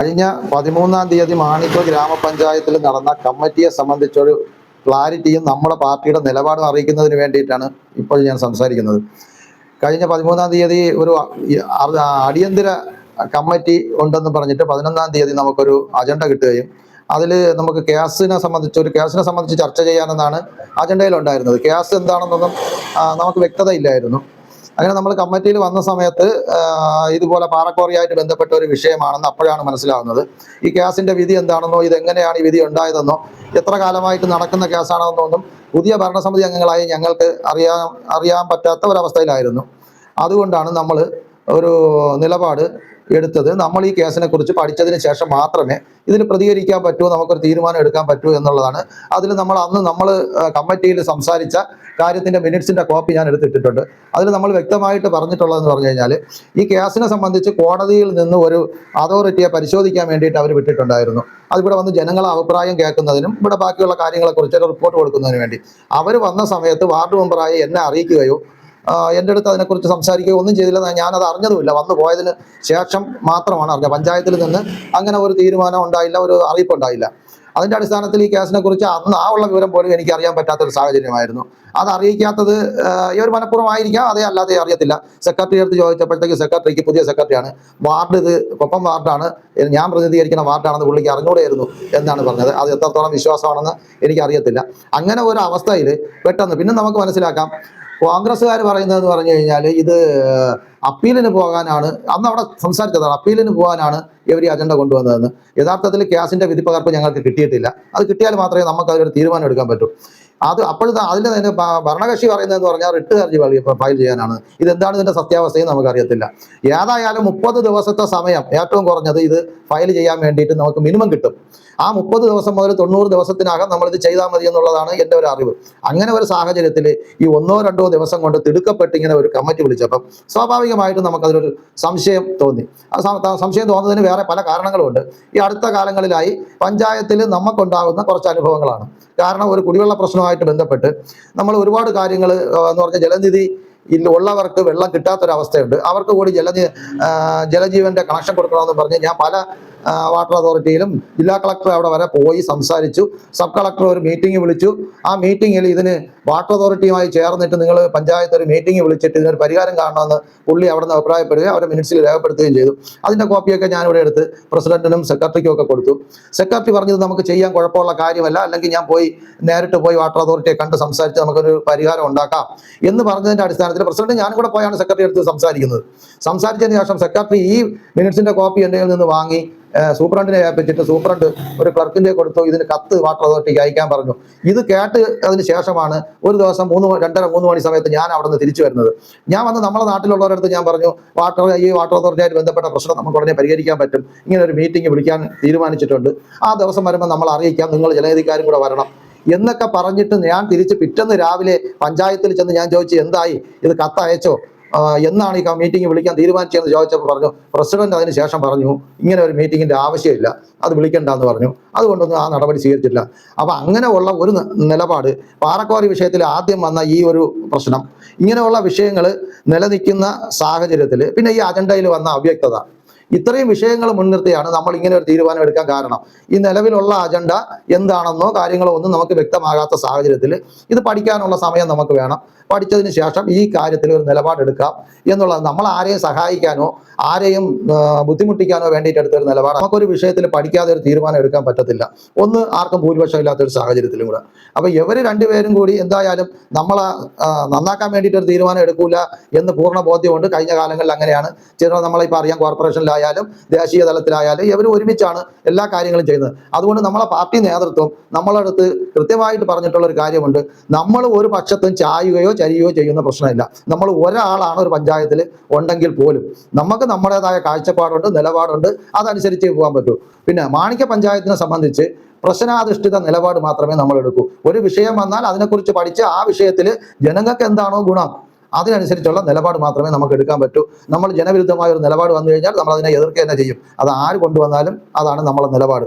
കഴിഞ്ഞ 13-ാം തീയതി മാണിക്കൽ ഗ്രാമപഞ്ചായത്തിൽ നടന്ന കമ്മിറ്റിയെ സംബന്ധിച്ചൊരു ക്ലാരിറ്റിയും നമ്മുടെ പാർട്ടിയുടെ നിലപാടും അറിയിക്കുന്നതിന് വേണ്ടിയിട്ടാണ് ഇപ്പോൾ ഞാൻ സംസാരിക്കുന്നത്. കഴിഞ്ഞ 13-ാം തീയതി ഒരു അടിയന്തര കമ്മിറ്റി ഉണ്ടെന്ന് പറഞ്ഞിട്ട് 11-ാം തീയതി നമുക്കൊരു അജണ്ട കിട്ടുകയും അതിൽ നമുക്ക് കേസിനെ സംബന്ധിച്ച് ചർച്ച ചെയ്യാനെന്നാണ് അജണ്ടയിൽ ഉണ്ടായിരുന്നത്. കേസ് എന്താണെന്നൊന്നും നമുക്ക് വ്യക്തതയില്ലായിരുന്നു. അങ്ങനെ നമ്മൾ കമ്മിറ്റിയിൽ വന്ന സമയത്ത് ഇതുപോലെ പാറക്കോറിയായിട്ട് ബന്ധപ്പെട്ട ഒരു വിഷയമാണെന്ന് അപ്പോഴാണ് മനസ്സിലാവുന്നത്. ഈ കേസിന്റെ വിധി എന്താണെന്നോ, ഇതെങ്ങനെയാണ് ഈ വിധി ഉണ്ടായതെന്നോ, എത്ര കാലമായിട്ട് നടക്കുന്ന കേസാണെന്നൊന്നും പുതിയ ഭരണസമിതി അംഗങ്ങളായി ഞങ്ങൾക്ക് അറിയാൻ പറ്റാത്ത ഒരവസ്ഥയിലായിരുന്നു. അതുകൊണ്ടാണ് നമ്മൾ ഒരു നിലപാട് എടുത്തത്. നമ്മൾ ഈ കേസിനെ കുറിച്ച് പഠിച്ചതിന് ശേഷം മാത്രമേ ഇതിന് പ്രതികരിക്കാൻ പറ്റൂ, നമുക്കൊരു തീരുമാനം എടുക്കാൻ പറ്റൂ എന്നുള്ളതാണ്. അതിൽ നമ്മൾ കമ്മിറ്റിയിൽ സംസാരിച്ച കാര്യത്തിന്റെ മിനിറ്റ്സിന്റെ കോപ്പി ഞാൻ എടുത്തിട്ടിട്ടുണ്ട്. അതിൽ നമ്മൾ വ്യക്തമായിട്ട് പറഞ്ഞിട്ടുള്ളതെന്ന് പറഞ്ഞു കഴിഞ്ഞാൽ, ഈ കേസിനെ സംബന്ധിച്ച് കോടതിയിൽ നിന്ന് ഒരു അതോറിറ്റിയെ പരിശോധിക്കാൻ വേണ്ടിയിട്ട് അവർ വിട്ടിട്ടുണ്ടായിരുന്നു. അതിവിടെ വന്ന് ജനങ്ങളെ അഭിപ്രായം കേൾക്കുന്നതിനും ഇവിടെ ബാക്കിയുള്ള കാര്യങ്ങളെക്കുറിച്ച് റിപ്പോർട്ട് കൊടുക്കുന്നതിന് വേണ്ടി അവർ വന്ന സമയത്ത് വാർഡ് മെമ്പറായി എന്നെ അറിയിക്കുകയോ എൻ്റെ അടുത്ത് അതിനെക്കുറിച്ച് സംസാരിക്കുകയോ ഒന്നും ചെയ്തില്ല. ഞാനത് അറിഞ്ഞതുമില്ല. വന്നു പോയതിന് ശേഷം മാത്രമാണ് അറിഞ്ഞത്. പഞ്ചായത്തിൽ നിന്ന് അങ്ങനെ ഒരു തീരുമാനം ഉണ്ടായില്ല, ഒരു അറിയിപ്പ് ഉണ്ടായില്ല. അതിൻ്റെ അടിസ്ഥാനത്തിൽ ഈ കേസിനെ കുറിച്ച് അന്ന് ഉള്ള വിവരം പോലും എനിക്ക് അറിയാൻ പറ്റാത്തൊരു സാഹചര്യമായിരുന്നു. അത് അറിയിക്കാത്തത് ഒരു മനഃപൂർവ്വമായിരിക്കാം, അതേ അല്ലാതെ അറിയത്തില്ല. സെക്രട്ടറി അടുത്ത് ചോദിച്ചപ്പോഴത്തേക്ക് സെക്രട്ടറിക്ക്, പുതിയ സെക്രട്ടറിയാണ്, വാർഡ് ഇത് കൊപ്പം വാർഡാണ്, ഞാൻ പ്രതിനിധീകരിക്കുന്ന വാർഡാണെന്ന് പുള്ളിക്ക് അറിഞ്ഞൂടെയായിരുന്നു എന്നാണ് പറഞ്ഞത്. അത് എത്രത്തോളം വിശ്വാസമാണെന്ന് എനിക്കറിയത്തില്ല. അങ്ങനെ ഒരു അവസ്ഥയിൽ പെട്ടെന്ന് പിന്നെ നമുക്ക് മനസ്സിലാക്കാം, കോൺഗ്രസ്സുകാർ പറയുന്നതെന്ന് പറഞ്ഞു കഴിഞ്ഞാൽ ഇത് അപ്പീലിന് പോകാനാണ്, അന്ന് അവിടെ സംസാരിച്ചതാണ്, അപ്പീലിന് പോകാനാണ് ഇവർ ഈ അജണ്ട കൊണ്ടുവന്നതെന്ന്. യഥാർത്ഥത്തിൽ കേസിന്റെ വിധിപ്പകർപ്പ് ഞങ്ങൾക്ക് കിട്ടിയിട്ടില്ല. അത് കിട്ടിയാൽ മാത്രമേ നമുക്ക് അതിലൊരു തീരുമാനം എടുക്കാൻ പറ്റൂ. അപ്പോഴത്തെ അതിൻ്റെ തന്നെ ഭരണകക്ഷി പറയുന്നതെന്ന് പറഞ്ഞാൽ റിട്ട് ഹർജി ഫയൽ ചെയ്യാനാണ്. ഇതെന്താണ് ഇതിന്റെ സത്യാവസ്ഥയും നമുക്കറിയത്തില്ല. ഏതായാലും 30 ദിവസത്തെ സമയം ഏറ്റവും കുറഞ്ഞത് ഇത് ഫയൽ ചെയ്യാൻ വേണ്ടിയിട്ട് നമുക്ക് മിനിമം കിട്ടും. ആ 30 ദിവസം മുതൽ 90 ദിവസത്തിനകം നമ്മളിത് ചെയ്താൽ മതി എന്നുള്ളതാണ് എൻ്റെ ഒരു അറിവ്. അങ്ങനെ ഒരു സാഹചര്യത്തിൽ ഈ 1-2 ദിവസം കൊണ്ട് തിടുക്കപ്പെട്ട് ഇങ്ങനെ ഒരു കമ്മിറ്റി വിളിച്ചപ്പം സ്വാഭാവികമായിട്ടും നമുക്കതിലൊരു സംശയം തോന്നി. ആ സംശയം തോന്നുന്നതിന് വേറെ പല കാരണങ്ങളുമുണ്ട്. ഈ അടുത്ത കാലങ്ങളിലായി പഞ്ചായത്തിൽ നമുക്കുണ്ടാകുന്ന കുറച്ച് അനുഭവങ്ങളാണ്. കാരണം ഒരു കുടിവെള്ള പ്രശ്നവുമായിട്ട് ബന്ധപ്പെട്ട് നമ്മൾ ഒരുപാട് കാര്യങ്ങൾ എന്ന് പറഞ്ഞാൽ ജലനിധി ഉള്ളവർക്ക് വെള്ളം കിട്ടാത്തൊരവസ്ഥയുണ്ട്. അവർക്ക് കൂടി ജലജീവന്റെ കണക്ഷൻ കൊടുക്കണമെന്ന് പറഞ്ഞ് ഞാൻ പല വാട്ടർ അതോറിറ്റിയിലും ജില്ലാ കളക്ടർ അവിടെ വരെ പോയി സംസാരിച്ചു. സബ് കളക്ടർ ഒരു മീറ്റിംഗ് വിളിച്ചു. ആ മീറ്റിങ്ങിൽ ഇതിന് വാട്ടർ അതോറിറ്റിയുമായി ചേർന്നിട്ട് നിങ്ങൾ പഞ്ചായത്ത് ഒരു മീറ്റിംഗ് വിളിച്ചിട്ട് ഇതിനൊരു പരിഹാരം കാണണമെന്ന് പുള്ളി അവിടെ നിന്ന് അഭിപ്രായപ്പെടുകയും അവരുടെ മിനിറ്റ്സിൽ രേഖപ്പെടുത്തുകയും ചെയ്തു. അതിൻ്റെ കോപ്പിയൊക്കെ ഞാനിവിടെ എടുത്ത് പ്രസിഡന്റിനും സെക്രട്ടറിക്കും ഒക്കെ കൊടുത്തു. സെക്രട്ടറി പറഞ്ഞത് നമുക്ക് ചെയ്യാൻ കുഴപ്പമുള്ള കാര്യമല്ല, അല്ലെങ്കിൽ ഞാൻ നേരിട്ട് പോയി വാട്ടർ അതോറിറ്റിയെ കണ്ട് സംസാരിച്ച് നമുക്കൊരു പരിഹാരം ഉണ്ടാക്കാം എന്ന് പറഞ്ഞതിൻ്റെ അടിസ്ഥാനത്തിൽ പ്രസിഡന്റ് ഞാനും കൂടെ പോയാണ് സെക്രട്ടറി എടുത്ത് സംസാരിച്ചതിന് ശേഷം സെക്രട്ടറി ഈ മിനിറ്റ്സിന്റെ കോപ്പി എൻ്റെ നിന്ന് വാങ്ങി സൂപ്രണ്ടിനെ ഏൽപ്പിച്ചിട്ട് സൂപ്രണ്ട് ഒരു ക്ലർക്കിന്റെ കൊടുത്തു, ഇതിന് കത്ത് വാട്ടർ അതോറിറ്റിക്ക് അയക്കാൻ പറഞ്ഞു. ഇത് കേട്ട് അതിന് ശേഷമാണ് ഒരു ദിവസം 2:30-3 മണി സമയത്ത് ഞാൻ അവിടെ നിന്ന് തിരിച്ചു വരുന്നത്. ഞാൻ വന്ന് നമ്മളെ നാട്ടിലുള്ളവരടുത്ത് ഞാൻ പറഞ്ഞു, ഈ വാട്ടർ അതോറിറ്റിയായിട്ട് ബന്ധപ്പെട്ട പ്രശ്നം നമുക്ക് ഉടനെ പരിഹരിക്കാൻ പറ്റും, ഇങ്ങനെ ഒരു മീറ്റിംഗ് വിളിക്കാൻ തീരുമാനിച്ചിട്ടുണ്ട്, ആ ദിവസം വരുമ്പോൾ നമ്മൾ അറിയിക്കാം, നിങ്ങൾ ജനഅധികാരും കൂടെ വരണം എന്നൊക്കെ പറഞ്ഞിട്ട് ഞാൻ തിരിച്ച് പിറ്റേന്ന് രാവിലെ പഞ്ചായത്തിൽ ചെന്ന് ഞാൻ ചോദിച്ചു, എന്തായി, ഇത് കത്തയച്ചോ, എന്നാണ് ഈ മീറ്റിംഗ് വിളിക്കാൻ തീരുമാനിച്ചതെന്ന് ചോദിച്ചപ്പോൾ പറഞ്ഞു, പ്രസിഡന്റ് അതിന് ശേഷം പറഞ്ഞു ഇങ്ങനെ ഒരു മീറ്റിങ്ങിന്റെ ആവശ്യമില്ല, അത് വിളിക്കണ്ടെന്ന് പറഞ്ഞു. അതുകൊണ്ടൊന്നും ആ നടപടി സ്വീകരിച്ചില്ല. അപ്പൊ അങ്ങനെയുള്ള ഒരു നിലപാട് പാറക്കോറി വിഷയത്തിൽ ആദ്യം വന്ന ഈ ഒരു പ്രശ്നം, ഇങ്ങനെയുള്ള വിഷയങ്ങൾ നിലനിൽക്കുന്ന സാഹചര്യത്തിൽ പിന്നെ ഈ അജണ്ടയിൽ വന്ന അവ്യക്തത, ഇത്രയും വിഷയങ്ങൾ മുൻനിർത്തിയാണ് നമ്മൾ ഇങ്ങനെ ഒരു തീരുമാനം എടുക്കാൻ കാരണം. ഈ നിലവിലുള്ള അജണ്ട എന്താണെന്നോ കാര്യങ്ങളോ ഒന്നും നമുക്ക് വ്യക്തമാകാത്ത സാഹചര്യത്തിൽ ഇത് പഠിക്കാനുള്ള സമയം നമുക്ക് വേണം. പഠിച്ചതിന് ശേഷം ഈ കാര്യത്തിൽ ഒരു നിലപാടെടുക്കാം എന്നുള്ളത്. നമ്മൾ ആരെയും സഹായിക്കാനോ ആരെയും ബുദ്ധിമുട്ടിക്കാനോ വേണ്ടിയിട്ട് എടുത്തൊരു നിലപാട്. നമുക്കൊരു വിഷയത്തിൽ പഠിക്കാതെ ഒരു തീരുമാനം എടുക്കാൻ പറ്റത്തില്ല. ഒന്ന്, ആർക്കും ഭൂരിപക്ഷം ഇല്ലാത്തൊരു സാഹചര്യത്തിലും കൂടെ. അപ്പൊ ഇവർ രണ്ടുപേരും കൂടി എന്തായാലും നമ്മളെ നന്നാക്കാൻ വേണ്ടിയിട്ട് ഒരു തീരുമാനം എടുക്കൂല എന്ന് പൂർണ്ണ ബോധ്യമുണ്ട്. കഴിഞ്ഞ കാലങ്ങളിൽ അങ്ങനെയാണ്. ചിലർ നമ്മളിപ്പോൾ അറിയാം, കോർപ്പറേഷനിലായാലും ദേശീയ തലത്തിലായാലും ഇവർ ഒരുമിച്ചാണ് എല്ലാ കാര്യങ്ങളും ചെയ്യുന്നത്. അതുകൊണ്ട് നമ്മളെ പാർട്ടി നേതൃത്വം നമ്മളടുത്ത് കൃത്യമായിട്ട് പറഞ്ഞിട്ടുള്ള ഒരു കാര്യമുണ്ട്, നമ്മൾ ഒരു പക്ഷത്തും ചായുകയോ ചരിയുകയോ ചെയ്യുന്ന പ്രശ്നമില്ല. നമ്മൾ ഒരാളാണ് ഒരു പഞ്ചായത്തിൽ ഉണ്ടെങ്കിൽ പോലും നമുക്ക് നമ്മുടേതായ കാഴ്ചപ്പാടുണ്ട്, നിലപാടുണ്ട്, അതനുസരിച്ച് പോകാൻ പറ്റൂ. പിന്നെ മാണിക്യ പഞ്ചായത്തിനെ സംബന്ധിച്ച് പ്രശ്നാധിഷ്ഠിത നിലപാട് മാത്രമേ നമ്മൾ എടുക്കൂ. ഒരു വിഷയം വന്നാൽ അതിനെക്കുറിച്ച് പഠിച്ച് ആ വിഷയത്തിൽ ജനങ്ങൾക്ക് എന്താണോ ഗുണം അതിനനുസരിച്ചുള്ള നിലപാട് മാത്രമേ നമുക്ക് എടുക്കാൻ പറ്റൂ. നമ്മൾ ജനവിരുദ്ധമായ ഒരു നിലപാട് വന്നു കഴിഞ്ഞാൽ നമ്മൾ അതിനെ എതിർക്കുക തന്നെ ചെയ്യും. അത് ആര് കൊണ്ടുവന്നാലും അതാണ് നമ്മളെ നിലപാട്.